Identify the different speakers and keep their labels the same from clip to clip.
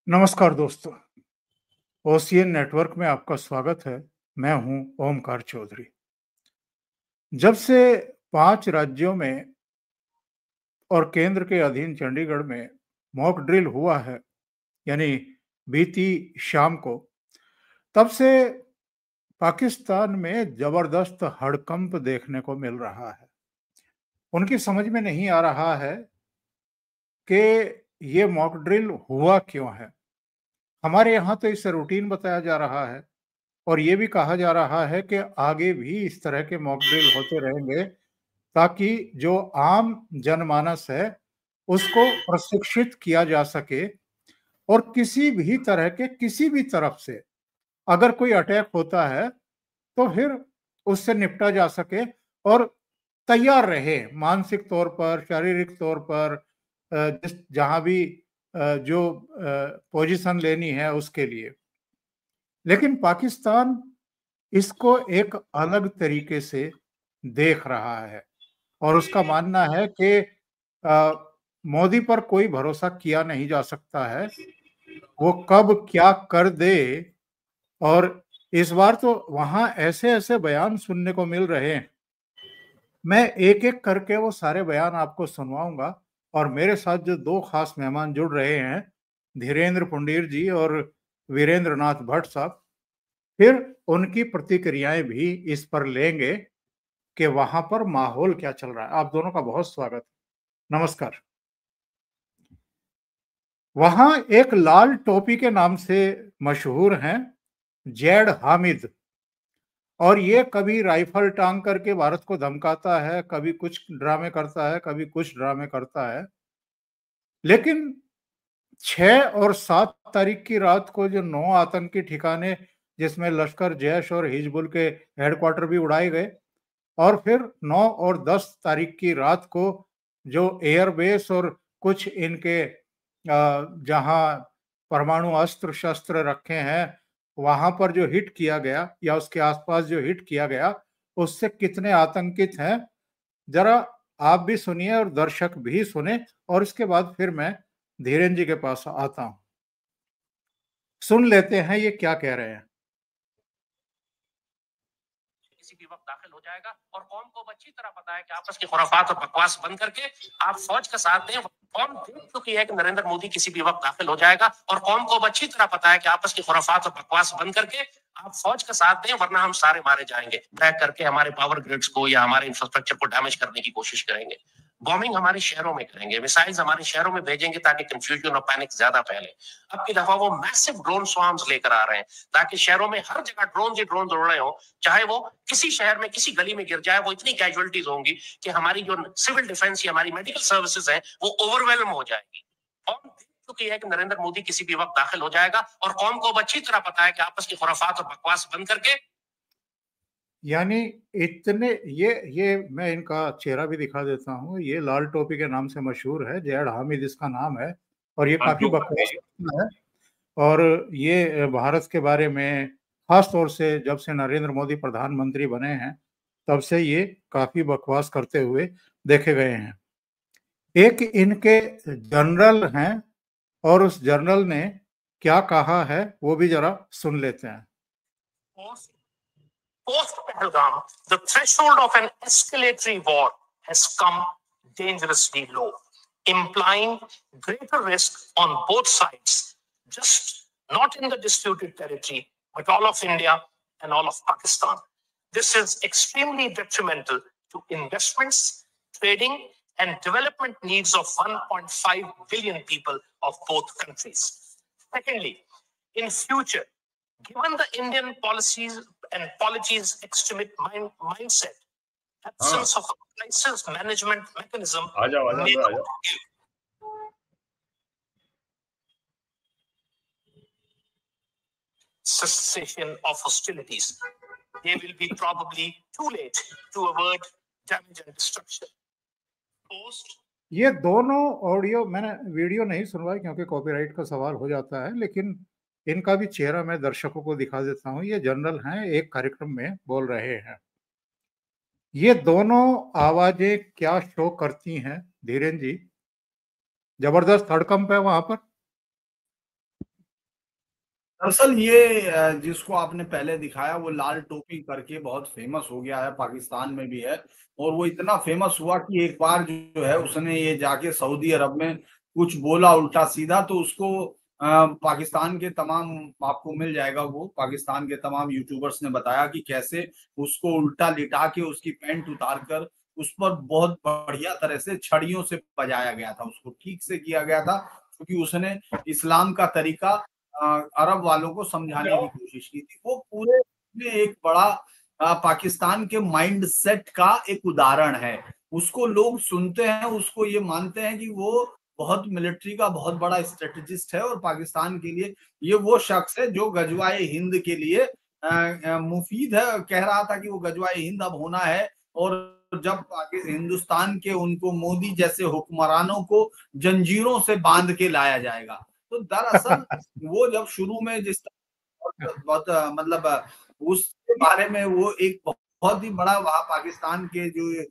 Speaker 1: नमस्कार दोस्तों, ocean network में आपका स्वागत है। मैं हूं ओमकार चौधरी। जब से 5 राज्यों में और केंद्र के अधीन चंडीगढ़ में मॉक ड्रिल हुआ है, यानी बीती शाम को, तब से पाकिस्तान में जबरदस्त हड़कंप देखने को मिल रहा है। उनकी समझ में नहीं आ रहा है कि ये मॉक ड्रिल हुआ क्यों है। हमारे यहाँ तो इसे रूटीन बताया जा रहा है और ये भी कहा जा रहा है कि आगे भी इस तरह के मॉक ड्रिल होते रहेंगे ताकि जो आम जनमानस है उसको प्रशिक्षित किया जा सके और किसी भी तरह के किसी भी तरफ से अगर कोई अटैक होता है तो फिर उससे निपटा जा सके और तैयार रहे मानसिक तौर पर, शारीरिक तौर पर, जिस जहां भी जो पोजीशन लेनी है उसके लिए। लेकिन पाकिस्तान इसको एक अलग तरीके से देख रहा है और उसका मानना है कि अ, मोदी पर कोई भरोसा किया नहीं जा सकता है। वो कब क्या कर दे। और इस बार तो वहां ऐसे-ऐसे बयान सुनने को मिल रहे हैं। मैं एक-एक करके वो सारे बयान आपको सुनवाऊंगा और मेरे साथ जो 2 खास मेहमान जुड़ रहे हैं, धीरेन्द्र पुंडीर जी और वीरेंद्र नाथ भट्ट साहब, फिर उनकी प्रतिक्रियाएं भी इस पर लेंगे कि वहां पर माहौल क्या चल रहा है। आप दोनों का बहुत स्वागत है। नमस्कार। वहां एक लाल टोपी के नाम से मशहूर हैं जैड हामिद, और ये कभी राइफल टांग करके भारत को धमकाता है, कभी कुछ ड्रामे करता है, कभी कुछ ड्रामे करता है। लेकिन 6 और 7 तारीख की रात को जो 9 आतंकी ठिकाने, जिसमें लश्कर, जैश और हिजबुल के हेडक्वार्टर भी उड़ाए गए, और फिर 9 और 10 तारीख की रात को जो एयरबेस और कुछ इनके जहां परमाणु अस्त्र शस्त्र रखे हैं वहां पर जो हिट किया गया या उसके आसपास जो हिट किया गया, उससे कितने आतंकित हैं, जरा आप भी सुनिए और दर्शक भी सुने, और इसके बाद फिर मैं धीरेन्द्र जी के पास आता हूं। सुन लेते हैं ये क्या कह रहे हैं।
Speaker 2: किसी भी वक्त दाखिल हो जाएगा और कौम को अच्छी तरह पता है कि आपस की खुराफात और बकवास बंद करके आप फौज का साथ दें। कौम देख चुकी है कि नरेंद्र मोदी किसी भी वक्त दाखिल हो जाएगा और कौम को अच्छी तरह पता है कि आपस की खुराफात और बकवास बंद करके आप फौज का साथ दें, वरना हम सारे मारे जाएंगे। अटैक करके हमारे पावर ग्रिड्स को या हमारे इंफ्रास्ट्रक्चर को डैमेज करने की कोशिश करेंगे। बॉम्बिंग हमारे शहरों में करेंगे, मिसाइल्स हमारे शहरों में भेजेंगे ताकि कंफ्यूजन और पैनिक ज्यादा फैले। अब की दफा वो मैसिव ड्रोन स्वार्म्स लेकर आ रहे हैं ताकि शहरों में हर जगह ड्रोन ही ड्रोन उड़ रहे हो। चाहे वो किसी शहर में किसी गली में गिर जाए, वो इतनी कैजुअलिटीज होंगी कि हमारी जो सिविल डिफेंस या हमारी मेडिकल सर्विसेज है वो ओवरवेलम हो जाएगी। कौम देख चुकी है कि नरेंद्र मोदी किसी भी वक्त दाखिल हो जाएगा और कौम को अच्छी तरह पता है कि आपस की खुराफात और बकवास बंद करके,
Speaker 1: यानी इतने ये मैं इनका चेहरा भी दिखा देता हूँ। ये लाल टोपी के नाम से मशहूर है, जैड हामिद इसका नाम है, और ये काफी बकवास करता है। और ये भारत के बारे में, खास तौर से जब से नरेंद्र मोदी प्रधानमंत्री बने हैं तब से ये काफी बकवास करते हुए देखे गए हैं। एक इनके जनरल हैं और उस जनरल ने क्या कहा है वो भी जरा सुन लेते हैं।
Speaker 2: Post Pahalgam, the threshold of an escalatory war has come dangerously low, implying greater risk on both sides, just not in the disputed territory, but all of India and all of Pakistan. This is extremely detrimental to investments, trading, and development needs of 1.5 billion people of both countries. Secondly, in future, given the Indian policies and policies extremist mindset, absence of a crisis management mechanism may not give cessation of hostilities. They will be probably too late to avert damage and destruction.
Speaker 1: ये दोनों audio मैंने video नहीं सुनवाई क्योंकि copyright का सवाल हो जाता है, लेकिन इनका भी चेहरा मैं दर्शकों को दिखा देता हूँ। ये जनरल हैं, एक कार्यक्रम में बोल रहे हैं। ये दोनों आवाजें क्या शो करती हैं धीरेन्द्र जी? जबरदस्त हड़कंप है वहां पर।
Speaker 3: दरअसल ये जिसको आपने पहले दिखाया वो लाल टोपी करके बहुत फेमस हो गया है, पाकिस्तान में भी है। और वो इतना फेमस हुआ कि एक बार जो है उसने ये जाके सऊदी अरब में कुछ बोला उल्टा सीधा, तो उसको पाकिस्तान के तमाम, आपको मिल जाएगा वो, पाकिस्तान के तमाम यूट्यूबर्स ने बताया कि कैसे उसको उल्टा लिटा के उसकी पैंट उतार कर उस पर बहुत बढ़िया तरह से छड़ियों से बजाया गया था, उसको ठीक से किया गया था, क्योंकि उसने इस्लाम का तरीका अरब वालों को समझाने की कोशिश की थी। वो पूरे में एक बड़ा पाकिस्तान के माइंड सेट का एक उदाहरण है। उसको लोग सुनते हैं, उसको ये मानते हैं कि वो बहुत मिलिट्री का बहुत बड़ा स्ट्रेटेजिस्ट है, और पाकिस्तान के लिए ये वो शख्स है जो गजवाए हिंद के लिए मुफीद है। कह रहा था कि वो गजवाए हिंद अब होना है, और जब हिंदुस्तान के उनको मोदी जैसे हुक्मरानों को जंजीरों से बांध के लाया जाएगा। तो दरअसल वो जब शुरू में जिस बहुत मतलब उसके बारे में वो एक बहुत ही बड़ा वहां पाकिस्तान के जो,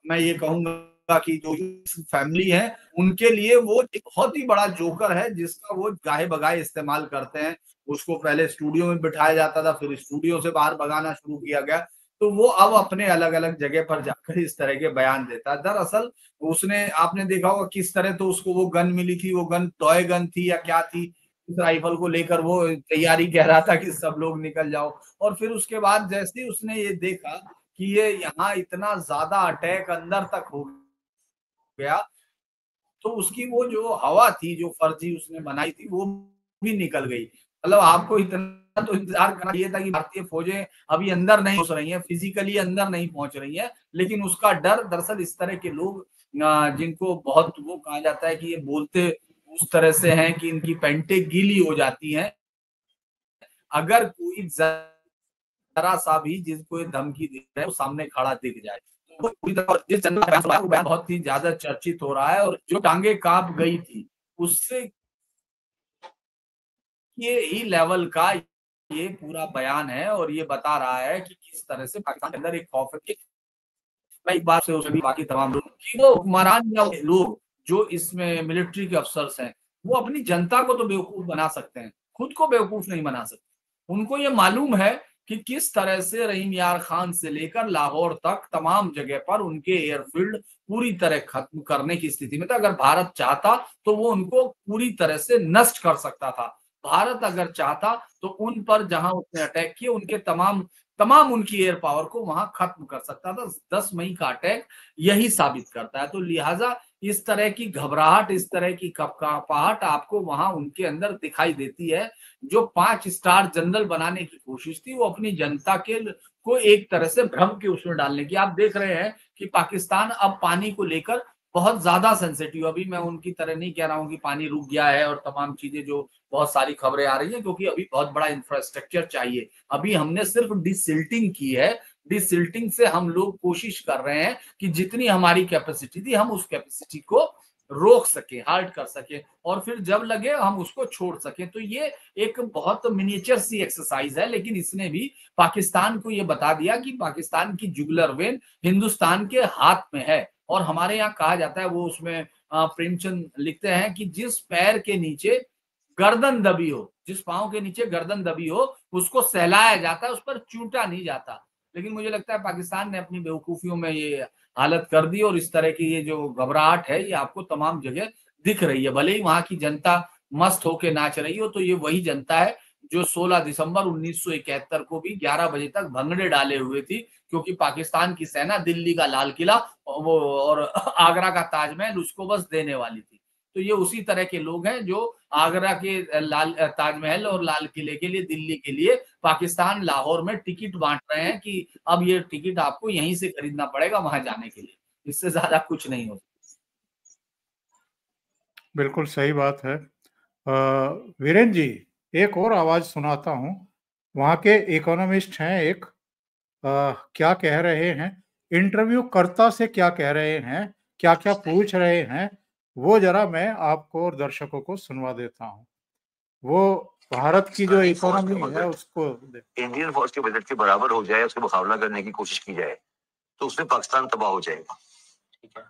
Speaker 3: मैं ये कहूंगा कि जो फैमिली है उनके लिए वो एक बहुत ही बड़ा जोकर है, जिसका वो गाहे बगाए इस्तेमाल करते हैं। उसको पहले स्टूडियो में बिठाया जाता था, फिर स्टूडियो से बाहर भगाना शुरू किया गया, तो वो अब अपने अलग अलग जगह पर जाकर इस तरह के बयान देता है। दरअसल उसने, आपने देखा होगा किस तरह, तो उसको वो गन मिली थी, वो गन टॉय गन थी या क्या थी, उस राइफल को लेकर वो तैयारी कह रहा था कि सब लोग निकल जाओ। और फिर उसके बाद जैसे ही उसने ये देखा कि ये यहाँ इतना ज्यादा अटैक अंदर तक हो गया, तो उसकी वो जो हवा थी, जो फर्जी उसने बनाई थी, वो भी निकल गई। मतलब आपको इतना तो इंतजार करना चाहिए था कि भारतीय फौजें अभी अंदर नहीं पहुंच रही हैं, फिजिकली अंदर नहीं पहुंच रही हैं, लेकिन उसका डर, दरअसल इस तरह के लोग जिनको बहुत वो कहा जाता है कि ये बोलते उस तरह से हैं कि इनकी पेंटे गीली हो जाती हैं, अगर कोई जरा सा भी जिसको ये धमकी दे रहा है वो सामने खड़ा दिख जाए, तो पूरी तरह जिस जनता का बयान, वो बयान बहुत ही ज्यादा चर्चित हो रहा है, और जो टांगे कांप गई थी उससे ये ही लेवल का ये पूरा बयान है, और ये बता रहा है कि किस तरह से पाकिस्तान के अंदर एक खौफ है कि मैं एक बात से सभी बाकी तमाम लोग कि वो हुक्मरान या लोग जो इसमें मिलिट्री के अफसर्स हैं, वो अपनी जनता को तो बेवकूफ बना सकते हैं, खुद को बेवकूफ नहीं बना सकते। उनको ये मालूम है कि किस तरह से रहीम यार खान से लेकर लाहौर तक तमाम जगह पर उनके एयरफील्ड पूरी तरह खत्म करने की स्थिति में था। अगर भारत चाहता तो वो उनको पूरी तरह से नष्ट कर सकता था। भारत अगर चाहता तो उन पर जहां उसने अटैक किए उनके तमाम तमाम उनकी एयर पावर को वहां खत्म कर सकता था। 10 मई का अटैक यही साबित करता है। तो लिहाजा इस तरह की घबराहट, इस तरह की कपकापाहट आपको वहां उनके अंदर दिखाई देती है। जो 5 स्टार जनरल बनाने की कोशिश थी वो अपनी जनता के को एक तरह से भ्रम के उसमें डालने की। आप देख रहे हैं कि पाकिस्तान अब पानी को लेकर बहुत ज्यादा सेंसिटिव, अभी मैं उनकी तरह नहीं कह रहा हूं कि पानी रुक गया है और तमाम चीजें जो बहुत सारी खबरें आ रही हैं, क्योंकि अभी बहुत बड़ा इंफ्रास्ट्रक्चर चाहिए। अभी हमने सिर्फ डिसिल्टिंग की है। डिसिल्टिंग से हम लोग कोशिश कर रहे हैं कि जितनी हमारी कैपेसिटी थी हम उस कैपेसिटी को रोक सके, हार्ड कर सके, और फिर जब लगे हम उसको छोड़ सके। तो ये एक बहुत मिनिएचर सी एक्सरसाइज है, लेकिन इसने भी पाकिस्तान को ये बता दिया कि पाकिस्तान की जुगलर वेन हिंदुस्तान के हाथ में है। और हमारे यहाँ कहा जाता है, वो उसमें प्रेमचंद लिखते हैं कि जिस पैर के नीचे गर्दन दबी हो, जिस पांव के नीचे गर्दन दबी हो उसको सहलाया जाता है, उस पर चूटा नहीं जाता। लेकिन मुझे लगता है पाकिस्तान ने अपनी बेवकूफियों में ये हालत कर दी, और इस तरह की ये जो घबराहट है ये आपको तमाम जगह दिख रही है। भले ही वहां की जनता मस्त होके नाच रही हो, तो ये वही जनता है जो 16 दिसंबर 1971 को भी 11 बजे तक भंगड़े डाले हुए थी, क्योंकि पाकिस्तान की सेना दिल्ली का लाल किला वो और आगरा का ताजमहल उसको बस देने वाली थी। तो ये उसी तरह के लोग हैं जो आगरा के लाल ताजमहल और लाल किले के लिए, दिल्ली के लिए पाकिस्तान लाहौर में टिकट बांट रहे हैं कि अब ये टिकट आपको यहीं से खरीदना पड़ेगा वहां जाने के लिए, इससे ज्यादा कुछ नहीं हो।
Speaker 1: बिल्कुल सही बात है। वीरेन जी, एक और आवाज सुनाता हूँ। वहाँ के इकोनॉमिस्ट हैं एक, क्या कह रहे हैं, इंटरव्यू कर्ता से क्या कह रहे हैं, क्या क्या पूछ रहे हैं, वो जरा मैं आपको और दर्शकों को सुनवा देता हूँ। वो भारत की जो इकोनॉमी है उसको,
Speaker 4: इंडियन फौज के बजट के बराबर हो जाए, उसका मुकाबला करने की कोशिश की जाए, तो उसमें पाकिस्तान तबाह हो जाएगा। ठीक है,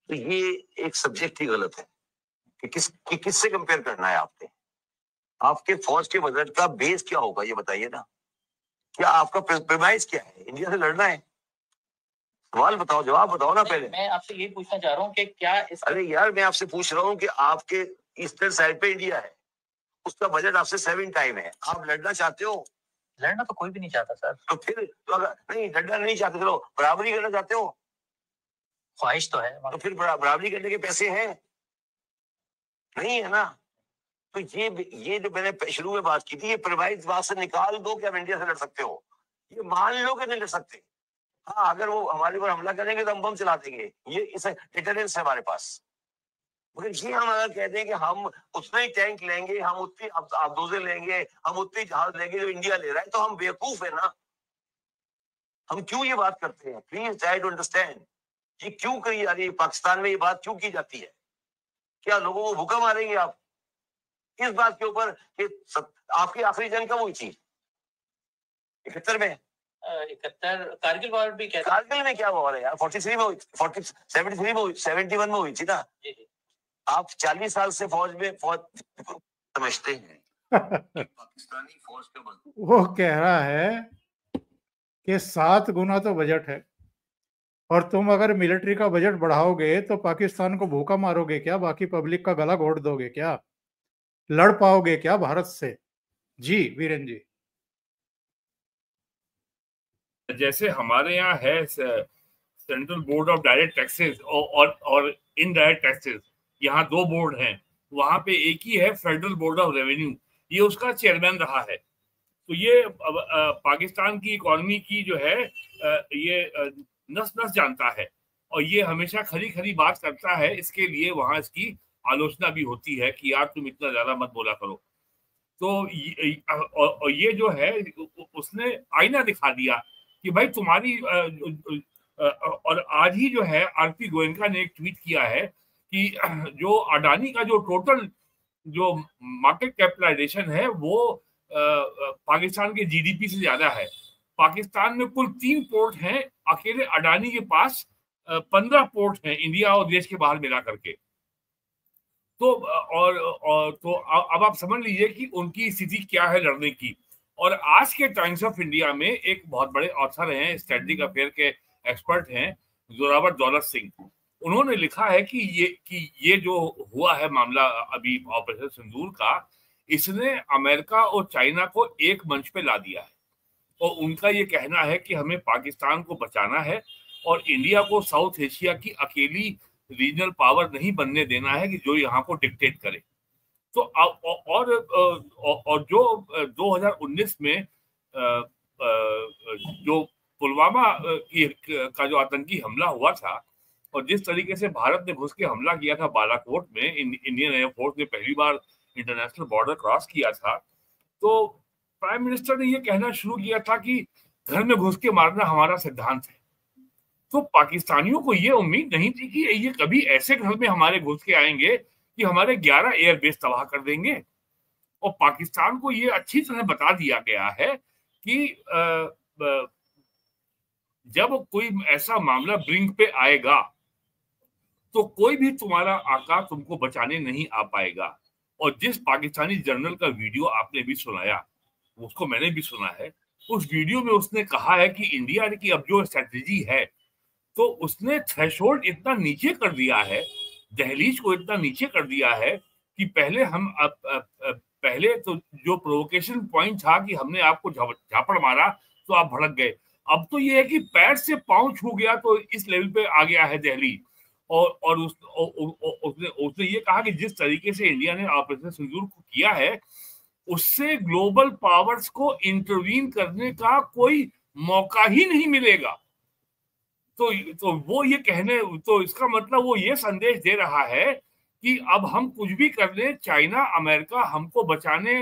Speaker 4: तो ये एक सब्जेक्ट ही गलत है कि किससे कंपेयर करना है आपने। आपके फौज के बजट का बेस क्या होगा ये बताइए ना। क्या आपका प्रेमाइज क्या है? इंडिया से लड़ना है? सवाल बताओ, जवाब बताओ ना पहले।
Speaker 2: मैं आपसे ये पूछना चाह रहा हूँ कि क्या
Speaker 4: अरे यार, मैं आपसे पूछ रहा हूँ कि आपके ईस्टर्न साइड पे इंडिया है, उसका बजट आपसे 7 टाइम है, आप लड़ना चाहते हो?
Speaker 2: लड़ना तो कोई भी नहीं चाहता सर।
Speaker 4: तो फिर तो अगर नहीं लड़ना नहीं चाहते, चलो बराबरी करना चाहते हो?
Speaker 2: ख्वाहिश तो है।
Speaker 4: तो फिर बराबरी करने के पैसे हैं? नहीं है ना। तो ये जो मैंने शुरू में बात की थी, ये प्रिवाइज बात से निकाल दो कि आप इंडिया से लड़ सकते हो। ये मान लो कि नहीं लड़ सकते। हाँ, अगर वो हमारे ऊपर हमला करेंगे तो हम बम चला देंगे, ये इस डिटरेंस है हमारे पास। मगर ये हम अगर कहते हैं कि हम उतने ही टैंक लेंगे, हम उतनी आबदोजे लेंगे, हम उतनी जहाज लेंगे जो इंडिया ले रहा है, तो हम बेवकूफ है ना। हम क्यों ये बात करते हैं? Please try to understand. ये क्यों करी जा रही है? पाकिस्तान में ये बात क्यों की जाती है? क्या लोगों को भूखा मारेंगे आप इस बात के ऊपर कि आपकी आखिरी जंग कब हुई थी? 71 में।
Speaker 2: 71 कारगिल वॉर भी कहते हैं।
Speaker 4: कारगिल में क्या वॉर है यार? 43 में हुई, 73 में हुई, 71 में हुई थी ना। आप 40 साल से फौज समझते हैं। पाकिस्तानी फौज का
Speaker 1: वो कह रहा है कि 7 गुना तो बजट है, और तुम अगर मिलिट्री का बजट बढ़ाओगे तो पाकिस्तान को भूखा मारोगे क्या? बाकी पब्लिक का गला घोट दोगे क्या? लड़ पाओगे क्या भारत से? जी वीरेन जी।
Speaker 5: जैसे हमारे यहाँ है central board of direct taxes और इनडायरेक्ट टैक्सेस, यहाँ 2 बोर्ड हैं। वहां पे एक ही है फेडरल बोर्ड ऑफ रेवेन्यू, ये उसका चेयरमैन रहा है। तो ये पाकिस्तान की इकोनॉमी की जो है ये नस नस जानता है, और ये हमेशा खरी खरी बात करता है। इसके लिए वहां इसकी आलोचना भी होती है कि यार तुम इतना ज्यादा मत बोला करो। तो ये जो है उसने आईना दिखा दिया कि भाई तुम्हारी और आज ही जो है आरपी गोयनका ने एक ट्वीट किया है कि जो अडानी का जो टोटल जो मार्केट कैपिटलाइजेशन है वो पाकिस्तान के जीडीपी से ज्यादा है। पाकिस्तान में कुल 3 पोर्ट हैं, अकेले अडानी के पास 15 पोर्ट हैं इंडिया और देश के बाहर मिला करके। तो तो अब आप समझ लीजिए कि उनकी स्थिति क्या है लड़ने की। और आज के टाइम्स ऑफ इंडिया में एक बहुत बड़े ऑथर हैं, स्ट्रेटेजिक अफेयर के एक्सपर्ट हैं, जोरावर दौलत सिंह। उन्होंने लिखा है कि ये जो हुआ है मामला अभी ऑपरेशन सिंदूर का, इसने अमेरिका और चाइना को एक मंच पे ला दिया है। और उनका ये कहना है कि हमें पाकिस्तान को बचाना है और इंडिया को साउथ एशिया की अकेली रीजनल पावर नहीं बनने देना है कि जो यहाँ को डिक्टेट करे। तो और जो 2019 में जो पुलवामा का जो आतंकी हमला हुआ था, और जिस तरीके से भारत ने घुस के हमला किया था बालाकोट में, इंडियन एयरफोर्स ने पहली बार इंटरनेशनल बॉर्डर क्रॉस किया था, तो प्राइम मिनिस्टर ने यह कहना शुरू किया था कि घर में घुस के मारना हमारा सिद्धांत है। तो पाकिस्तानियों को ये उम्मीद नहीं थी कि ये कभी ऐसे घर में हमारे घुस के आएंगे कि हमारे 11 एयरबेस तबाह कर देंगे। और पाकिस्तान को ये अच्छी तरह बता दिया गया है कि जब कोई ऐसा मामला ब्रिंक पे आएगा तो कोई भी तुम्हारा आका तुमको बचाने नहीं आ पाएगा। और जिस पाकिस्तानी जनरल का वीडियो आपने भी सुनाया, उसको मैंने भी सुना है, उस वीडियो में उसने कहा है कि इंडिया की अब जो स्ट्रेटेजी है, तो उसने थ्रेशोल्ड इतना नीचे कर दिया है, दहलीज को इतना नीचे कर दिया है कि पहले तो जो प्रोवोकेशन पॉइंट था कि हमने आपको झापड़ मारा तो आप भड़क गए, अब तो ये है कि पैर से पांव छू गया तो इस लेवल पे आ गया है दहलीज। और उसने ये कहा कि जिस तरीके से इंडिया ने ऑपरेशन सिंदूर को किया है, उससे ग्लोबल पावर्स को इंटरवीन करने का कोई मौका ही नहीं मिलेगा। तो वो ये कहने, तो इसका मतलब वो ये संदेश दे रहा है कि अब हम कुछ भी कर ले, चाइना अमेरिका हमको बचाने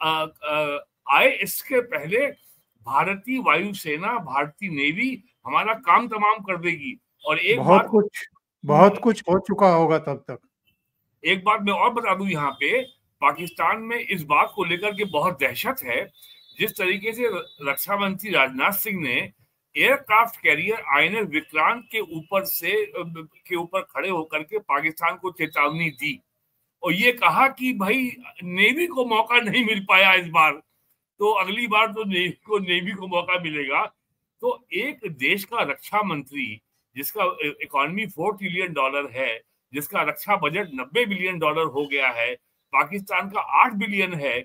Speaker 5: आए, इसके पहले भारतीय वायुसेना, भारतीय नेवी हमारा काम तमाम कर देगी। और एक
Speaker 1: बहुत कुछ हो चुका होगा तब तक।
Speaker 5: एक बात मैं और बता दूं, यहाँ पे पाकिस्तान में इस बात को लेकर के बहुत दहशत है। जिस तरीके से रक्षा मंत्री राजनाथ सिंह ने एयरक्राफ्ट कैरियर INS विक्रांत के ऊपर खड़े होकर के पाकिस्तान को चेतावनी दी, और ये कहा कि भाई नेवी को मौका नहीं मिल पाया इस बार, तो अगली बार तो नेवी को मौका मिलेगा। तो एक देश का रक्षा मंत्री जिसका इकोनॉमी $4 ट्रिलियन है, जिसका रक्षा बजट $90 बिलियन हो गया है, पाकिस्तान का 8 बिलियन है,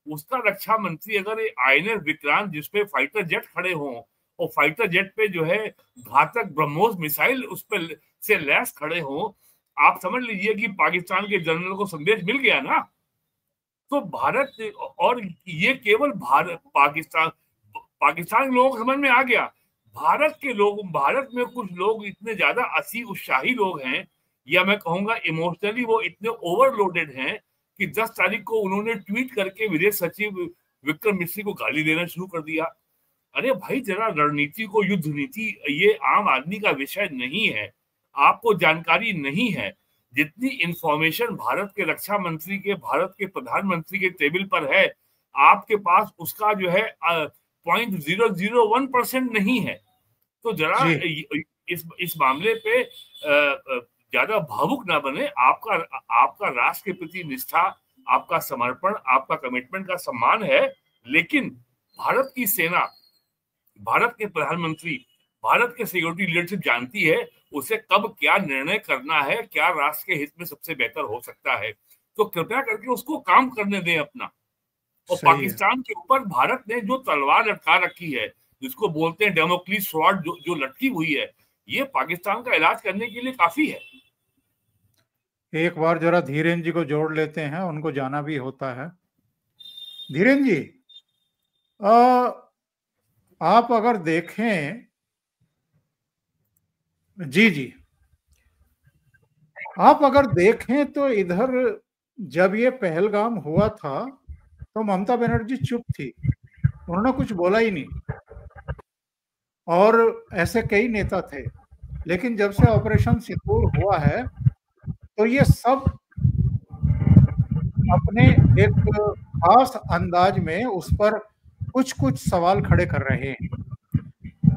Speaker 5: उसका रक्षा मंत्री अगर INS विक्रांत जिसपे फाइटर जेट खड़े हों और फाइटर जेट पे जो है घातक ब्रह्मोस मिसाइल उस पर से लैस खड़े हों, आप समझ लीजिए कि पाकिस्तान के जनरल को संदेश मिल गया ना। तो भारत, और ये केवल भारत पाकिस्तान के लोगों को समझ में आ गया, भारत के लोग, भारत में कुछ लोग इतने ज्यादा अति उत्साही लोग हैं, या मैं कहूंगा इमोशनली वो इतने ओवरलोडेड हैं कि 10 तारीख को उन्होंने ट्वीट करके विदेश सचिव विक्रम मिश्री को गाली देना शुरू कर दिया। अरे भाई, जरा रणनीति को, युद्ध नीति ये आम आदमी का विषय नहीं है, आपको जानकारी नहीं है। जितनी इंफॉर्मेशन भारत के रक्षा मंत्री के, भारत के प्रधानमंत्री के टेबल पर है, आपके पास उसका जो है 0.001% नहीं है। तो जरा इस मामले पे ज्यादा भावुक ना बने। आपका राष्ट्र के प्रति निष्ठा, आपका समर्पण, आपका कमिटमेंट का सम्मान है, लेकिन भारत की सेना, भारत के प्रधानमंत्री, भारत के सिक्योरिटी लीडरशिप जानती है उसे कब क्या निर्णय करना है, क्या राष्ट्र के हित में सबसे बेहतर हो सकता है। तो कृपया करके उसको काम करने दें अपना। और पाकिस्तान के ऊपर भारत ने जो तलवार लटका रखी है, जिसको बोलते हैं डेमोक्लिस स्वॉर्ड, जो लटकी हुई है, ये पाकिस्तान का इलाज करने के लिए काफी है।
Speaker 1: एक बार जरा धीरेन जी को जोड़ लेते हैं, उनको जाना भी होता है। धीरेन जी, आप अगर देखें, जी आप अगर देखें तो इधर जब ये पहलगाम हुआ था तो ममता बनर्जी चुप थी, उन्होंने कुछ बोला ही नहीं। और ऐसे कई नेता थे, लेकिन जब से ऑपरेशन सिंदूर हुआ है तो ये सब अपने एक खास अंदाज में उस पर कुछ सवाल खड़े कर रहे हैं।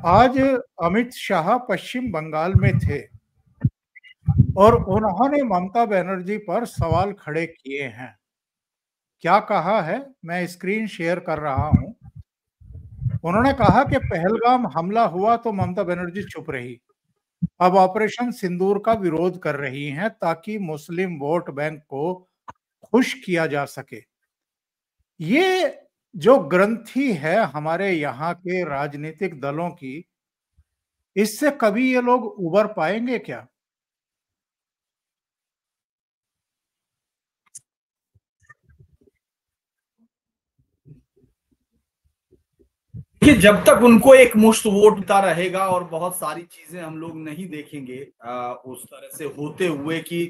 Speaker 1: आज अमित शाह पश्चिम बंगाल में थे और उन्होंने ममता बनर्जी पर सवाल खड़े किए हैं। क्या कहा है, मैं स्क्रीन शेयर कर रहा हूं। उन्होंने कहा कि पहलगाम हमला हुआ तो ममता बनर्जी चुप रही, अब ऑपरेशन सिंदूर का विरोध कर रही हैं ताकि मुस्लिम वोट बैंक को खुश किया जा सके। ये जो ग्रंथि है हमारे यहाँ के राजनीतिक दलों की, इससे कभी ये लोग उबर पाएंगे क्या?
Speaker 3: कि जब तक उनको एक मुश्त वोट मिलता रहेगा और बहुत सारी चीजें हम लोग नहीं देखेंगे उस तरह से होते हुए कि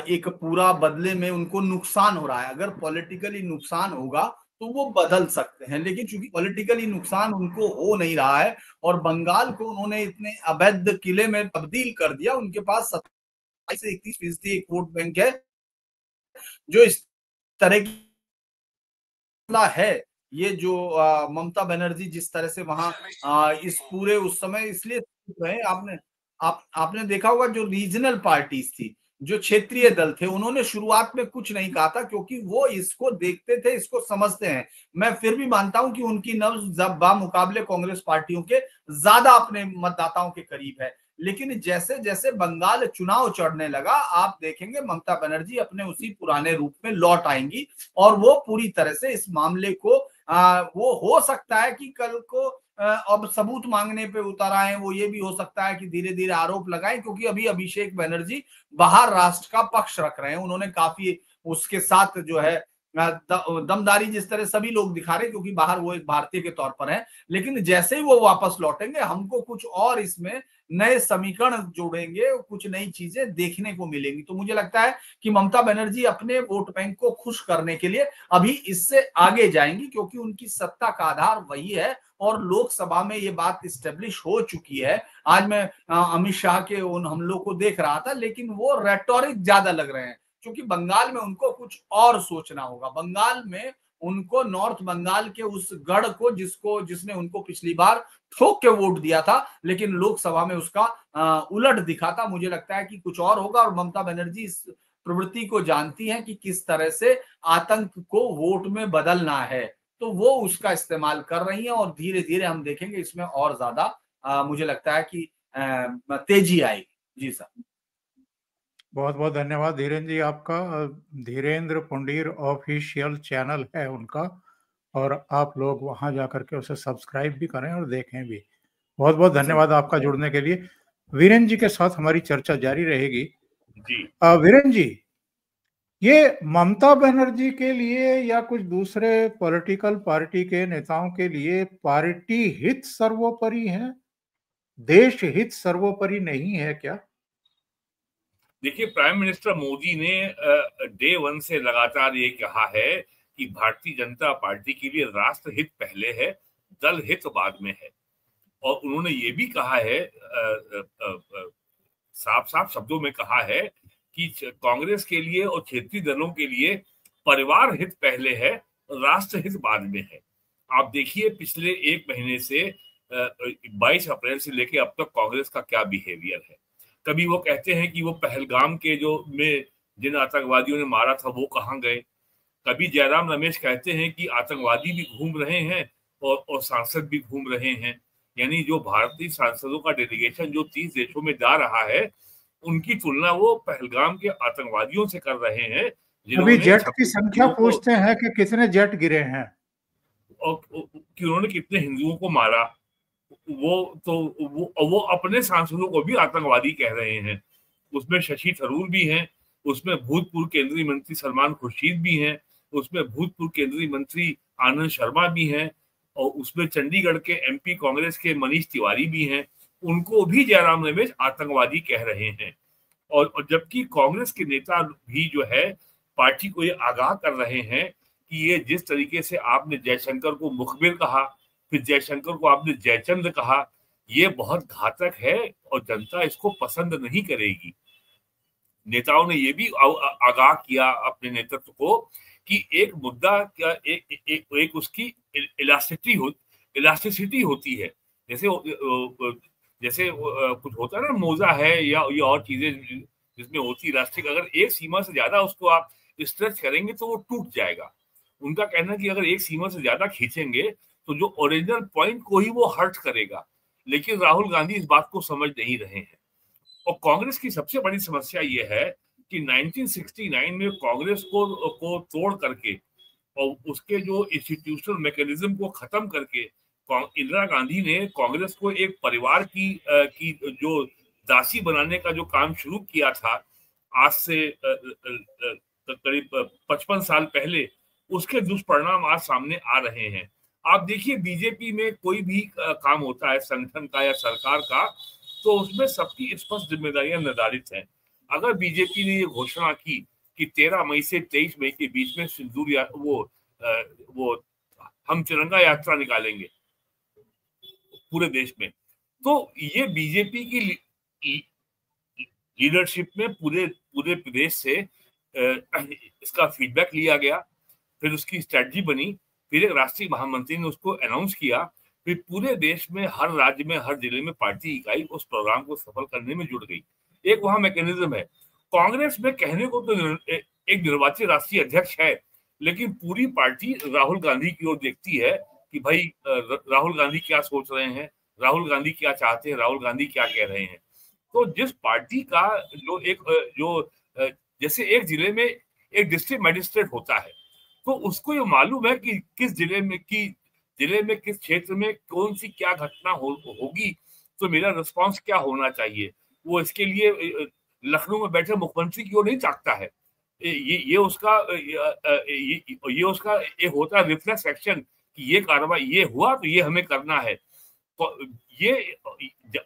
Speaker 3: एक पूरा बदले में उनको नुकसान हो रहा है। अगर पॉलिटिकली नुकसान होगा तो वो बदल सकते हैं, लेकिन चूंकि पॉलिटिकली नुकसान उनको हो नहीं रहा है और बंगाल को उन्होंने इतने अवैध किले में तब्दील कर दिया, उनके पास 27 से 31% एक वोट बैंक है जो इस तरह की है। ये जो ममता बनर्जी जिस तरह से वहां इस पूरे उस समय इसलिए रहे, आपने देखा होगा जो रीजनल पार्टीज थी, जो क्षेत्रीय दल थे, उन्होंने शुरुआत में कुछ नहीं कहा था क्योंकि वो इसको देखते थे, इसको समझते हैं। मैं फिर भी मानता हूं कि उनकी नब्ज बामुकाबले कांग्रेस पार्टियों के ज्यादा अपने मतदाताओं के करीब है। लेकिन जैसे जैसे बंगाल चुनाव चढ़ने लगा, आप देखेंगे ममता बनर्जी अपने उसी पुराने रूप में लौट आएंगी और वो पूरी तरह से इस मामले को वो हो सकता है कि कल को अब सबूत मांगने पे उतर आए। वो ये भी हो सकता है कि धीरे धीरे आरोप लगाएं, क्योंकि अभी अभिषेक बनर्जी बाहर राष्ट्र का पक्ष रख रहे हैं। उन्होंने काफी उसके साथ जो है दमदारी जिस तरह सभी लोग दिखा रहे हैं, क्योंकि बाहर वो एक भारतीय के तौर पर है। लेकिन जैसे ही वो वापस लौटेंगे, हमको कुछ और इसमें नए समीकरण जोड़ेंगे, कुछ नई चीजें देखने को मिलेंगी। तो मुझे लगता है कि ममता बनर्जी अपने वोट बैंक को खुश करने के लिए अभी इससे आगे जाएंगी, क्योंकि उनकी सत्ता का आधार वही है और लोकसभा में ये बात स्टेब्लिश हो चुकी है। आज मैं अमित शाह के उन हमलों को देख रहा था, लेकिन वो रेटोरिक ज्यादा लग रहे हैं, क्योंकि बंगाल में उनको कुछ और सोचना होगा। बंगाल में उनको नॉर्थ बंगाल के उस गढ़ को जिसने उनको पिछली बार ठोक के वोट दिया था, लेकिन लोकसभा में उसका उलट दिखा था। मुझे लगता है कि कुछ और होगा और ममता बनर्जी इस प्रवृत्ति को जानती हैं कि किस तरह से आतंक को वोट में बदलना है, तो वो उसका इस्तेमाल कर रही हैं और धीरे धीरे हम देखेंगे इसमें और ज्यादा मुझे लगता है कि तेजी आएगी। जी सर,
Speaker 1: बहुत बहुत धन्यवाद धीरेन्द्र जी आपका। धीरेन्द्र पुंडीर ऑफिशियल चैनल है उनका, और आप लोग वहां जाकर के उसे सब्सक्राइब भी करें और देखें भी। बहुत बहुत धन्यवाद आपका जुड़ने के लिए। वीरेंद्र जी के साथ हमारी चर्चा जारी रहेगी।
Speaker 5: जी
Speaker 1: वीरेंद्र जी, ये ममता बनर्जी के लिए या कुछ दूसरे पॉलिटिकल पार्टी के नेताओं के लिए पार्टी हित सर्वोपरि है, देश हित सर्वोपरि नहीं है क्या?
Speaker 5: देखिए, प्राइम मिनिस्टर मोदी ने डे वन से लगातार ये कहा है कि भारतीय जनता पार्टी के लिए राष्ट्र हित पहले है, दल हित बाद में है। और उन्होंने ये भी कहा है, साफ साफ शब्दों में कहा है कि कांग्रेस के लिए और क्षेत्रीय दलों के लिए परिवार हित पहले है, राष्ट्र हित बाद में है। आप देखिए पिछले एक महीने से 22 अप्रैल से लेकर अब तक कांग्रेस का क्या बिहेवियर है। कभी वो कहते हैं कि वो पहलगाम के में जिन आतंकवादियों ने मारा था वो कहाँ गए। कभी जयराम रमेश कहते हैं कि आतंकवादी भी घूम रहे हैं और सांसद भी घूम रहे हैं। यानी जो भारतीय सांसदों का डेलीगेशन जो 30 देशों में जा रहा है, उनकी तुलना वो पहलगाम के आतंकवादियों से कर रहे हैं।
Speaker 1: अभी जेट की संख्या पूछते हैं कि कितने जेट गिरे हैं
Speaker 5: और कि उन्होंने कितने हिंदुओं को मारा। वो अपने सांसदों को भी आतंकवादी कह रहे हैं। उसमें शशि थरूर भी हैं, उसमें भूतपूर्व केंद्रीय मंत्री सलमान खुर्शीद भी हैं, उसमें भूतपूर्व केंद्रीय मंत्री आनंद शर्मा भी हैं, और उसमें चंडीगढ़ के एमपी कांग्रेस के मनीष तिवारी भी हैं। उनको भी जयराम रमेश आतंकवादी कह रहे हैं। और जबकि कांग्रेस के नेता भी जो है पार्टी को ये आगाह कर रहे हैं कि ये जिस तरीके से आपने जयशंकर को मुखबिर कहा, फिर जयशंकर को आपने जयचंद कहा, ये बहुत घातक है और जनता इसको पसंद नहीं करेगी। नेताओं ने ये भी आगाह किया अपने नेतृत्व को कि एक मुद्दा क्या एक उसकी इलास्टिसिटी होती है। जैसे कुछ होता है ना, मोजा है या ये और चीजें जिसमें होती इलास्टिक, अगर एक सीमा से ज्यादा उसको आप स्ट्रेच करेंगे तो वो टूट जाएगा। उनका कहना है कि अगर एक सीमा से ज्यादा खींचेंगे तो जो ओरिजिनल पॉइंट को ही वो हर्ट करेगा। लेकिन राहुल गांधी इस बात को समझ नहीं रहे हैं। और कांग्रेस की सबसे बड़ी समस्या ये है कि 1969 में कांग्रेस को तोड़ करके और उसके जो इंस्टीट्यूशनल मैकेनिज्म को खत्म करके इंदिरा गांधी ने कांग्रेस को एक परिवार की जो दासी बनाने का जो काम शुरू किया था आज से करीब 55 साल पहले, उसके दुष्परिणाम आज सामने आ रहे हैं। आप देखिए बीजेपी में कोई भी काम होता है संगठन का या सरकार का, तो उसमें सबकी स्पष्ट जिम्मेदारियां निर्धारित हैं। अगर बीजेपी ने ये घोषणा की कि 13 मई से 23 मई के बीच में सिंदूर वो हम तिरंगा यात्रा निकालेंगे पूरे देश में, तो ये बीजेपी की लीडरशिप में पूरे प्रदेश से इसका फीडबैक लिया गया, फिर उसकी स्ट्रेटजी बनी, फिर एक राष्ट्रीय महामंत्री ने उसको अनाउंस किया, फिर पूरे देश में हर राज्य में हर जिले में पार्टी इकाई उस प्रोग्राम को सफल करने में जुड़ गई। एक वहां मैकेनिज्म है। कांग्रेस में कहने को तो एक निर्वाचित राष्ट्रीय अध्यक्ष है, लेकिन पूरी पार्टी राहुल गांधी की ओर देखती है कि भाई राहुल गांधी क्या सोच रहे हैं, राहुल गांधी क्या चाहते हैं, राहुल गांधी क्या कह रहे हैं। तो जिस पार्टी का जो जैसे एक जिले में एक डिस्ट्रिक्ट मजिस्ट्रेट होता है, तो उसको ये मालूम है कि किस जिले में किस क्षेत्र में कौन सी क्या घटना होगी, तो मेरा रिस्पांस क्या होना चाहिए। वो इसके लिए लखनऊ में बैठे मुख्यमंत्री की ओर नहीं ताकता है। ये उसका एक होता है रिफ्लेक्स एक्शन कि ये कार्रवाई ये हुआ तो ये हमें करना है। तो ये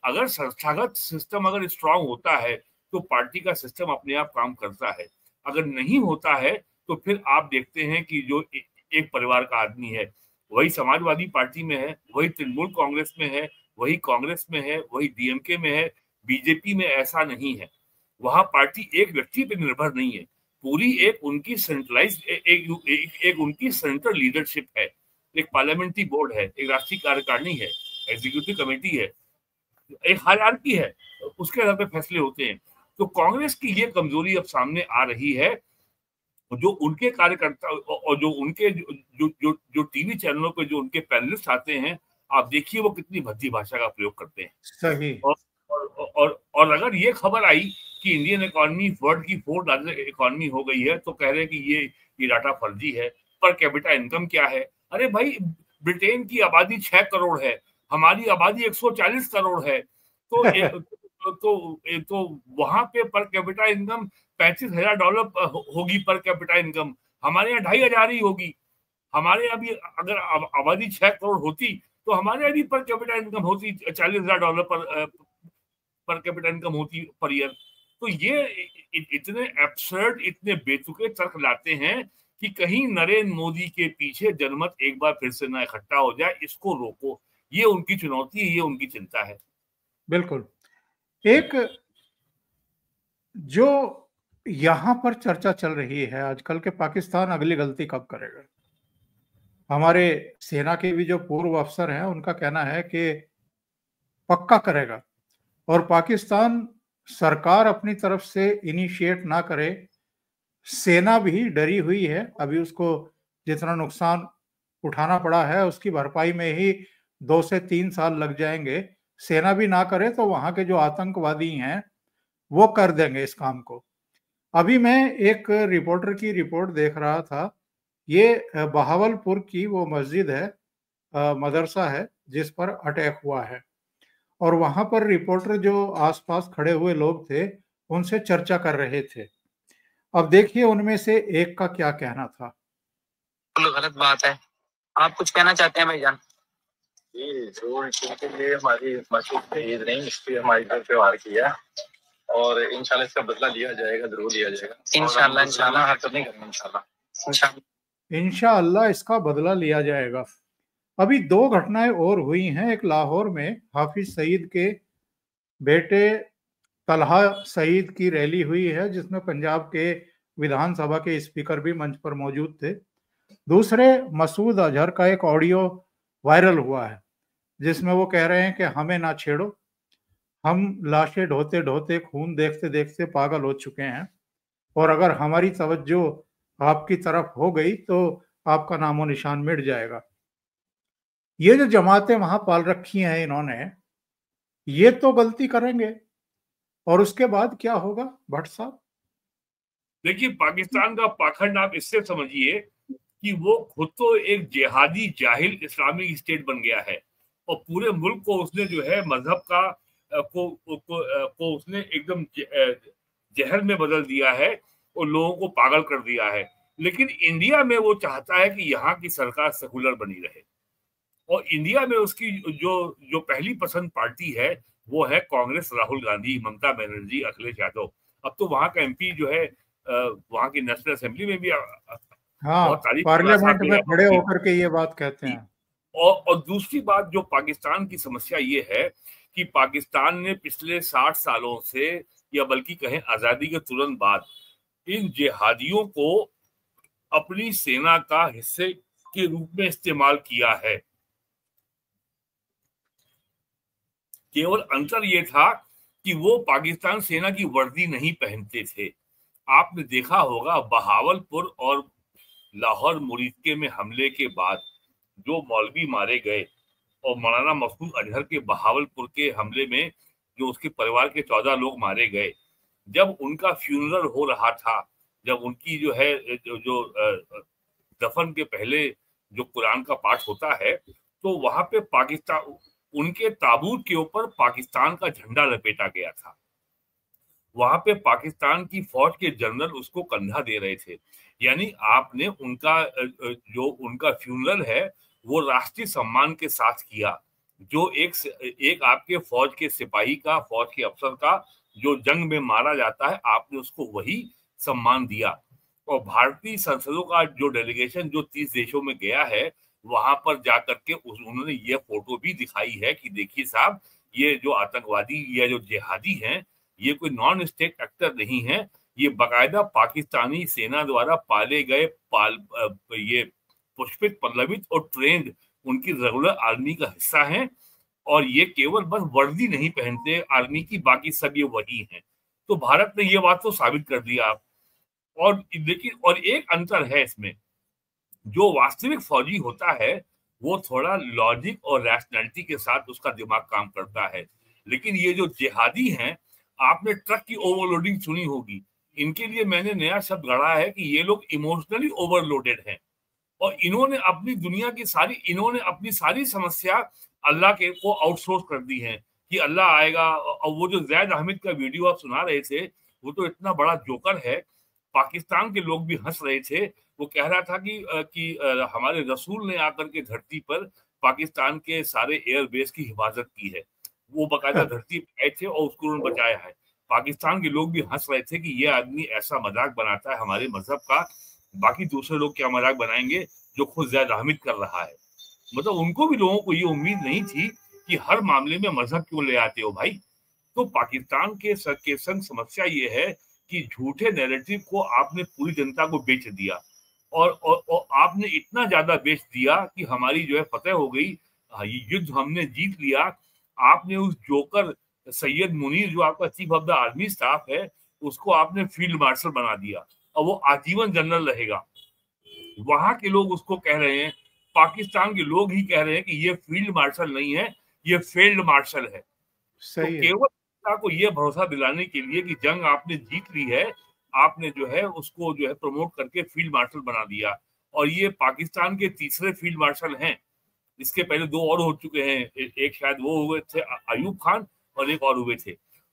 Speaker 5: अगर संस्थागत सिस्टम अगर स्ट्रांग होता है तो पार्टी का सिस्टम अपने आप काम करता है। अगर नहीं होता है तो फिर आप देखते हैं कि जो एक परिवार का आदमी है वही समाजवादी पार्टी में है, वही तृणमूल कांग्रेस में है, वही कांग्रेस में है, वही डीएमके में है। बीजेपी में ऐसा नहीं है। वहां पार्टी एक व्यक्ति पे निर्भर नहीं है, पूरी एक उनकी सेंट्रलाइज एक उनकी सेंट्रल लीडरशिप है, एक पार्लियामेंट्री बोर्ड है, एक राष्ट्रीय कार्यकारिणी है, एग्जीक्यूटिव कमेटी है, एक हायरार्की है, उसके आधार पर फैसले होते हैं। तो कांग्रेस की ये कमजोरी अब सामने आ रही है। जो उनके कार्यकर्ता और जो उनके जो टीवी चैनलों पे जो उनके पैनलिस्ट आते हैं, आप देखिए वो कितनी भद्दी भाषा का प्रयोग करते हैं।
Speaker 1: सही।
Speaker 5: और अगर ये खबर आई कि इंडियन इकोनॉमी वर्ल्ड की 4th लार्जेस्ट इकोनॉमी हो गई है, तो कह रहे हैं कि ये डाटा फर्जी है। पर कैपिटा इनकम क्या है? अरे भाई, ब्रिटेन की आबादी 6 करोड़ है, हमारी आबादी 140 करोड़ है। तो वहां पे पर कैपिटा इनकम $35,000 होगी पर कैपिटा इनकम, हमारे यहाँ 2,500 ही होगी। हमारे यहाँ भी अगर आबादी 6 करोड़ होती तो हमारे यहाँ भी पर कैपिटा इनकम होती $40,000 पर कैपिटा इनकम होती पर ईयर। तो ये इतने एब्सर्ड, इतने बेतुके तर्क लाते हैं कि कहीं नरेंद्र मोदी के पीछे जनमत एक बार फिर से ना इकट्ठा हो जाए, इसको रोको। ये उनकी चुनौती है, ये उनकी चिंता है।
Speaker 1: बिल्कुल। एक जो यहां पर चर्चा चल रही है आजकल के पाकिस्तान अगली गलती कब करेगा। हमारे सेना के भी जो पूर्व अफसर हैं उनका कहना है कि पक्का करेगा, और पाकिस्तान सरकार अपनी तरफ से इनिशिएट ना करे, सेना भी डरी हुई है। अभी उसको जितना नुकसान उठाना पड़ा है उसकी भरपाई में ही 2 से 3 साल लग जाएंगे। सेना भी ना करे तो वहां के जो आतंकवादी हैं वो कर देंगे इस काम को। अभी मैं एक रिपोर्टर की रिपोर्ट देख रहा था। ये बहावलपुर की वो मस्जिद है, मदरसा है जिस पर अटैक हुआ है, और वहां पर रिपोर्टर जो आसपास खड़े हुए लोग थे उनसे चर्चा कर रहे थे। अब देखिए उनमें से एक का क्या कहना था।
Speaker 6: गलत बात है, आप कुछ कहना चाहते हैं भाईजान?
Speaker 7: के लिए हमारी मस्जिद पे ईद नहीं, इसलिए हमारी घर त्योहार किया, और इंशाल्लाह इसका बदला लिया जाएगा, जरूर लिया जाएगा। इंशाल्लाह हरकत नहीं करेंगे।
Speaker 1: इंशाल्लाह इसका बदला लिया जाएगा। अभी 2 घटनाएं और हुई हैं। एक लाहौर में हाफिज सईद के बेटे तलहा सईद की रैली हुई है जिसमें पंजाब के विधानसभा के स्पीकर भी मंच पर मौजूद थे। दूसरे, मसूद अजहर का एक ऑडियो वायरल हुआ है जिसमें वो कह रहे हैं कि हमें ना छेड़ो, हम लाशें ढोते ढोते, खून देखते देखते पागल हो चुके हैं, और अगर हमारी तवज्जो आपकी तरफ हो गई तो आपका नामो निशान मिट जाएगा। ये जो जमातें वहां पाल रखी हैं इन्होंने, ये तो गलती करेंगे, और उसके बाद क्या होगा भट्ट साहब?
Speaker 5: देखिए, पाकिस्तान का पाखंड आप इससे समझिए कि वो खुद तो एक जिहादी जाहिल इस्लामिक स्टेट बन गया है, और पूरे मुल्क को उसने जो है मजहब का को उसने एकदम जहर में बदल दिया है और लोगों को पागल कर दिया है। लेकिन इंडिया में वो चाहता है कि यहाँ की सरकार सेकुलर बनी रहे, और इंडिया में उसकी जो पहली पसंद पार्टी है वो है कांग्रेस, राहुल गांधी, ममता बनर्जी, अखिलेश यादव। अब तो वहां का एमपी जो है वहां की नेशनल असेंबली में भी बहुत तारीफ,
Speaker 1: पार्लियामेंट में खड़े होकर के ये बात कहते हैं।
Speaker 5: और दूसरी बात, जो पाकिस्तान की समस्या ये है कि पाकिस्तान ने पिछले 60 सालों से, या बल्कि कहें आजादी के तुरंत बाद, इन जिहादियों को अपनी सेना का हिस्से के रूप में इस्तेमाल किया है। केवल अंतर ये था कि वो पाकिस्तान सेना की वर्दी नहीं पहनते थे। आपने देखा होगा बहावलपुर और लाहौर मुरीदके में हमले के बाद जो मौलवी मारे गए, और मौलाना मसूद अजहर के बहावलपुर के हमले में जो उसके परिवार के 14 लोग मारे गए, जब उनका फ्यूनरल हो रहा था, जब उनकी जो है जो दफन के पहले जो कुरान का पाठ होता है, तो वहां पे पाकिस्तान, उनके ताबूत के ऊपर पाकिस्तान का झंडा लपेटा गया था। वहां पे पाकिस्तान की फौज के जनरल उसको कंधा दे रहे थे। यानी आपने उनका जो उनका फ्यूनरल है वो राष्ट्रीय सम्मान के साथ किया। जो एक आपके फौज के सिपाही का, फौज के अफसर का जो जंग में मारा जाता है, आपने उसको वही सम्मान दिया। और भारतीय संसदों का जो डेलीगेशन जो 30 देशों में गया है, वहां पर जाकर के उन्होंने ये फोटो भी दिखाई है कि देखिए साहब, ये जो आतंकवादी या जो जिहादी हैं, ये कोई नॉन स्टेट एक्टर नहीं है, ये बाकायदा पाकिस्तानी सेना द्वारा पाले गए ये पुष्पित, पल्लवित और ट्रेंड उनकी रेगुलर आर्मी का हिस्सा हैं। और ये केवल बस वर्दी नहीं पहनते आर्मी की, बाकी सब ये वही हैं। तो भारत ने ये बात तो साबित कर दिया। और लेकिन और एक अंतर है इसमें, जो वास्तविक फौजी होता है वो थोड़ा लॉजिक और रैशनैलिटी के साथ उसका दिमाग काम करता है, लेकिन ये जो जिहादी हैं, आपने ट्रक की ओवरलोडिंग सुनी होगी, इनके लिए मैंने नया शब्द गढ़ा है कि ये लोग इमोशनली ओवरलोडेड हैं और इन्होंने अपनी सारी समस्या अल्लाह के को आउटसोर्स कर दी है कि अल्लाह आएगा। और वो जो जैद अहमद का वीडियो आप सुना रहे थे, वो तो इतना बड़ा जोकर है, पाकिस्तान के लोग भी हंस रहे थे। वो कह रहा था कि हमारे रसूल ने आकर के धरती पर पाकिस्तान के सारे एयरबेस की हिफाजत की है, वो बकायदा धरती पे आए थे और उसको उन्होंने बचाया है। पाकिस्तान के लोग भी हंस रहे थे कि ये आदमी ऐसा मजाक बनाता है हमारे मजहब का, बाकी दूसरे लोग क्या मजाक बनाएंगे जो खुद जैद अहमद कर रहा है। मतलब उनको भी, लोगों को ये उम्मीद नहीं थी कि हर मामले में मजहब क्यों ले आते हो भाई। तो पाकिस्तान के संग समस्या ये है कि झूठे नैरेटिव को आपने पूरी जनता को बेच दिया और आपने इतना ज्यादा बेच दिया कि हमारी जो है फतह हो गई, युद्ध हमने जीत लिया। आपने उस जोकर सैयद मुनीर, जो आपका chief of the army staff है, उसको आपने फील्ड मार्शल बना दिया और वो आजीवन जनरल रहेगा। वहां के लोग उसको कह रहे हैं, पाकिस्तान के लोग ही कह रहे हैं कि ये फील्ड मार्शल नहीं है, ये फील्ड मार्शल है। तो केवल को ये भरोसा दिलाने के लिए कि जंग आपने जीत ली है, आपने जो है उसको जो है प्रमोट करके फील्ड मार्शल बना दिया। और ये पाकिस्तान के तीसरे फील्ड मार्शल हैं, इसके पहले 2 और हो चुके हैं, एक शायद वो हुए थे अयूब खान और एक और हुए थे।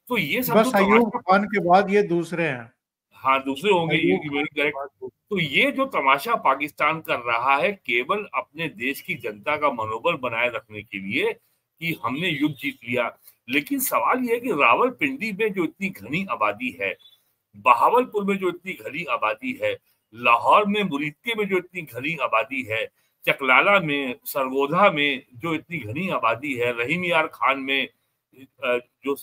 Speaker 5: तो ये सब
Speaker 1: बस अयूब खान के बाद ये दूसरे हैं।
Speaker 5: हाँ, दूसरे होंगे, ये करेक्ट। तो ये जो तमाशा पाकिस्तान कर रहा है केवल अपने देश की जनता का मनोबल बनाए रखने के लिए कि हमने युद्ध जीत लिया। लेकिन सवाल यह है कि रावलपिंडी में जो इतनी घनी आबादी है, बहावलपुर में जो इतनी घनी आबादी है, लाहौर में मुरीदके में जो इतनी घनी आबादी है, चकलाला में, सरगोधा में जो इतनी घनी आबादी है, रहीम यार खान में, जो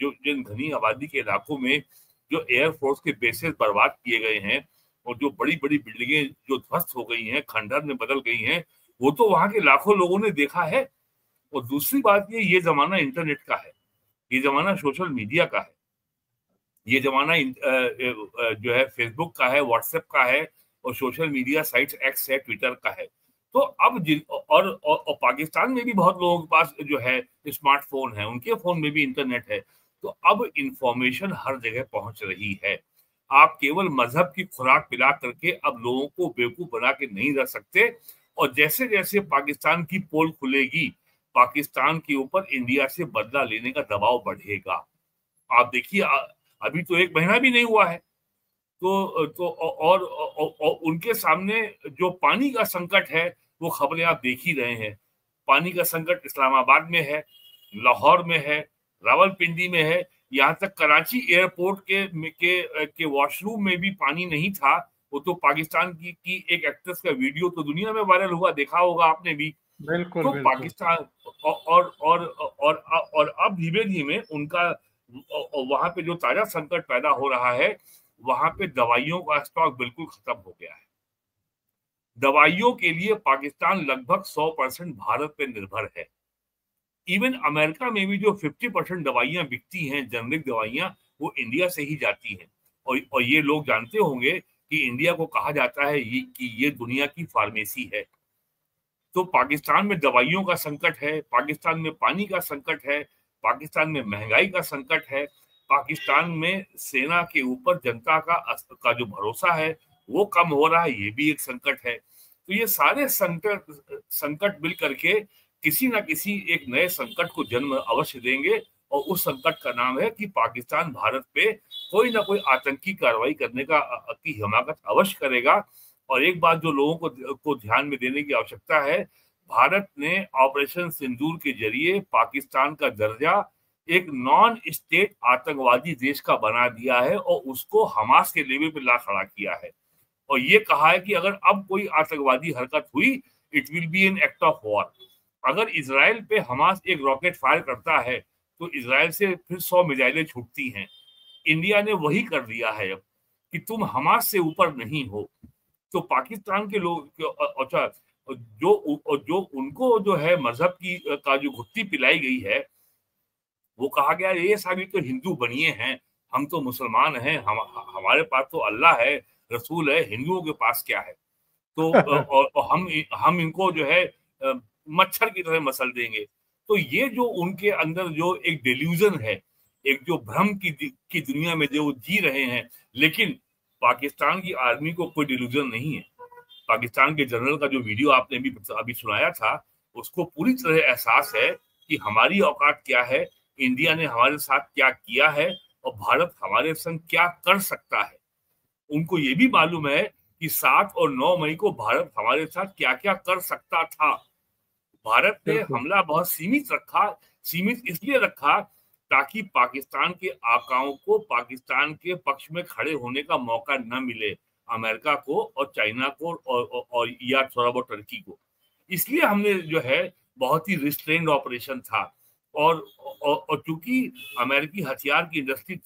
Speaker 5: जिन घनी आबादी के इलाकों में जो एयरफोर्स के बेसेस बर्बाद किए गए हैं और जो बड़ी बड़ी बिल्डिंगें जो ध्वस्त हो गई हैं, खंडहर में बदल गई हैं, वो तो वहां के लाखों लोगों ने देखा है। और दूसरी बात ये जमाना इंटरनेट का है, ये जमाना सोशल मीडिया का है, ये जमाना जो है फेसबुक का है, व्हाट्सएप का है और सोशल मीडिया साइट्स एक्स है, ट्विटर का है। तो अब और पाकिस्तान में भी बहुत लोगों के पास जो है स्मार्टफोन है, उनके फोन में भी इंटरनेट है। तो अब इंफॉर्मेशन हर जगह पहुंच रही है। आप केवल मजहब की खुराक पिला करके अब लोगों को बेवकूफ बना के नहीं रख सकते। और जैसे जैसे पाकिस्तान की पोल खुलेगी, पाकिस्तान के ऊपर इंडिया से बदला लेने का दबाव बढ़ेगा। आप देखिए, अभी तो 1 महीना भी नहीं हुआ है, तो और उनके सामने जो पानी का संकट है वो खबरें आप देख ही रहे हैं। पानी का संकट इस्लामाबाद में है, लाहौर में है, रावलपिंडी में है, यहाँ तक कराची एयरपोर्ट के वॉशरूम में भी पानी नहीं था। वो तो पाकिस्तान की एक एक्ट्रेस का वीडियो तो दुनिया में वायरल हुआ, देखा होगा आपने भी।
Speaker 1: बिल्कुल,
Speaker 5: तो
Speaker 1: बिल्कुल।
Speaker 5: पाकिस्तान और अब धीरे धीरे उनका वहां पे जो ताजा संकट पैदा हो रहा है, वहां पे दवाइयों का स्टॉक बिल्कुल खत्म हो गया है। दवाइयों के लिए पाकिस्तान लगभग 100% भारत पे निर्भर है। इवन अमेरिका में भी जो 50% दवाइयां बिकती हैं, जेनरिक दवाइयां, वो इंडिया से ही जाती हैं। और ये लोग जानते होंगे कि इंडिया को कहा जाता है कि ये दुनिया की फार्मेसी है। तो पाकिस्तान में दवाइयों का संकट है, पाकिस्तान में पानी का संकट है, पाकिस्तान में महंगाई का संकट है, पाकिस्तान में सेना के ऊपर जनता का जो भरोसा है वो कम हो रहा है, ये भी एक संकट है। तो ये सारे संकट मिल करके किसी ना किसी एक नए संकट को जन्म अवश्य देंगे। और उस संकट का नाम है कि पाकिस्तान भारत पे कोई ना कोई आतंकी कार्रवाई करने की हिमाकत अवश्य करेगा। और एक बात जो लोगों को ध्यान में देने की आवश्यकता है, भारत ने ऑपरेशन सिंदूर के जरिए पाकिस्तान का दर्जा एक नॉन स्टेट आतंकवादी देश का बना दिया है और उसको हमास के लेवल पे ला खड़ा किया है। और ये कहा है कि अगर अब कोई आतंकवादी हरकत हुई, it will be an act of war. अगर इजराइल पे हमास एक रॉकेट फायर करता है तो इजराइल से फिर 100 मिसाइलें छूटती हैं। इंडिया ने वही कर दिया है अब कि तुम हमास से ऊपर नहीं हो। तो पाकिस्तान के लोग अच्छा, जो उनको जो है मजहब का जो घुट्टी पिलाई गई है, वो कहा गया ये सभी तो हिंदू बनिए हैं, हम तो मुसलमान हैं, हमारे पास तो अल्लाह है, रसूल है, हिंदुओं के पास क्या है? तो और हम इनको जो है मच्छर की तरह मसल देंगे। तो ये जो उनके अंदर जो एक डिल्यूजन है, एक जो भ्रम की दुनिया में जो जी रहे हैं, लेकिन पाकिस्तान की आर्मी को कोई डिल्यूजन नहीं है। पाकिस्तान के जनरल का जो वीडियो आपने अभी सुनाया था, उसको पूरी तरह एहसास है कि हमारी औकात क्या है, इंडिया ने हमारे साथ क्या किया है और भारत हमारे संग क्या कर सकता है। उनको ये भी मालूम है कि 7 और 9 मई को भारत हमारे साथ क्या क्या कर सकता था। भारत ने हमला बहुत सीमित इसलिए रखा ताकि पाकिस्तान के आकाओं को पाकिस्तान के पक्ष में खड़े होने का मौका न मिले, अमेरिका को और चाइना को और या थोड़ा बहुत टर्की को। इसलिए हमने जो है बहुत ही रिस्ट्रेन्ड ऑपरेशन था। और चूंकि अमेरिकी हथियार की इंडस्ट्री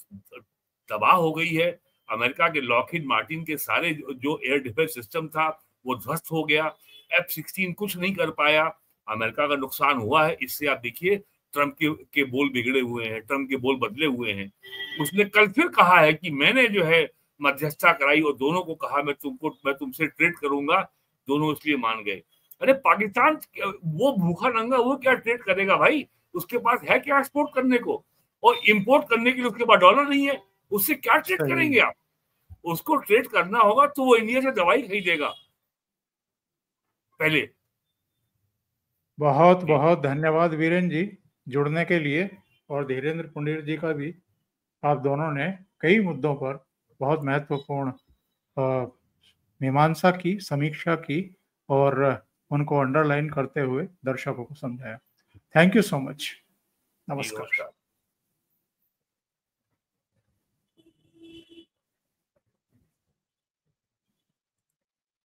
Speaker 5: तबाह हो गई है, अमेरिका के लॉकहीड मार्टिन के सारे जो एयर डिफेंस सिस्टम था वो ध्वस्त हो गया, F-16 कुछ नहीं कर पाया, अमेरिका का नुकसान हुआ है। इससे आप देखिए ट्रम्प के बोल बिगड़े हुए हैं, ट्रम्प के बोल बदले हुए हैं। उसने कल फिर कहा है कि मैंने जो है मध्यस्थता कराई और दोनों को कहा मैं तुमसे ट्रेड करूंगा, दोनों इसलिए मान गए। अरे पाकिस्तान वो भूखा नंगा वो क्या ट्रेड करेगा भाई? उसके पास है क्या एक्सपोर्ट करने को? और इंपोर्ट करने के लिए उसके पास डॉलर नहीं है, उससे क्या ट्रेड करेंगे आप? उसको ट्रेड करना होगा तो वो इंडिया से दवाई खरीदेगा पहले।
Speaker 1: बहुत बहुत धन्यवाद वीरेन जी जुड़ने के लिए, और धीरेन्द्र पुंडीर जी का भी। आप दोनों ने कई मुद्दों पर बहुत महत्वपूर्ण मीमांसा की, समीक्षा की और उनको अंडरलाइन करते हुए दर्शकों को समझाया। Thank you so much. नमस्कार।